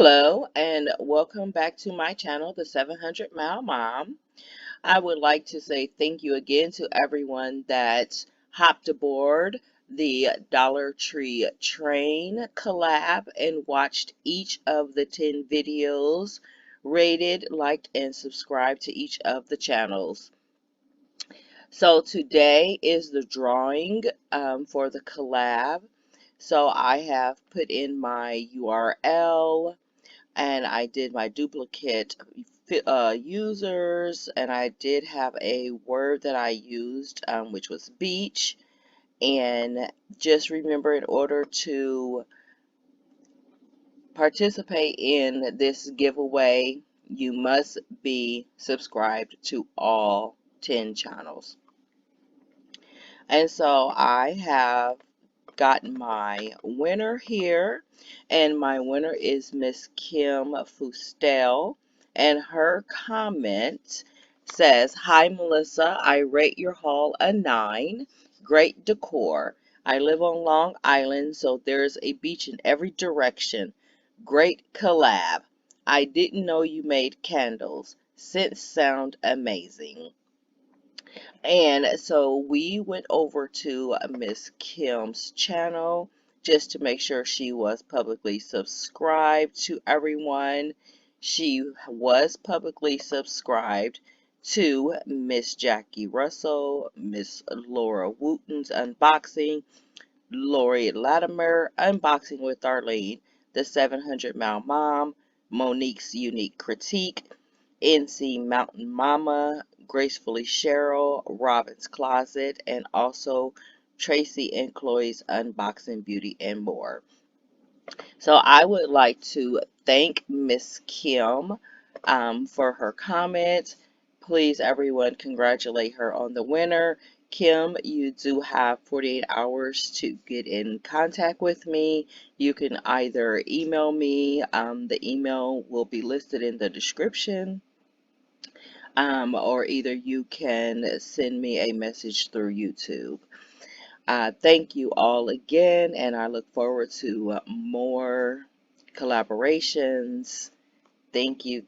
Hello and welcome back to my channel, the 700 Mile Mom. I would like to say thank you again to everyone that hopped aboard the Dollar Tree train collab and watched each of the 10 videos, rated, liked, and subscribed to each of the channels. So today is the drawing for the collab. So I have put in my URL and I did my duplicate users, and I did have a word that I used, which was beach. And just remember, in order to participate in this giveaway, you must be subscribed to all 10 channels. And so I have gotten my winner here, and my winner is Miss Kim Fustel, and her comment says, "Hi Melissa, I rate your haul a 9. Great decor. I live on Long Island, so there's a beach in every direction. Great collab. I didn't know you made candles. Scents sound amazing." And so we went over to Miss Kim's channel just to make sure she was publicly subscribed to everyone. She was publicly subscribed to Miss Jackie Russell, Miss Laura Wooten's Unboxing, Lori Latimer Unboxing with Arlene, the 700 Mile Mom, Monique's Unique Critique, NC Mountain Mama, Gracefully Cheryl, Robin's Closet, and also Tracy and Chloe's Unboxing Beauty and more. So I would like to thank Miss Kim for her comment. Please, everyone, congratulate her on the winner. Kim, you do have 48 hours to get in contact with me. You can either email me, the email will be listed in the description, or either you can send me a message through YouTube. Thank you all again, and I look forward to more collaborations. Thank you.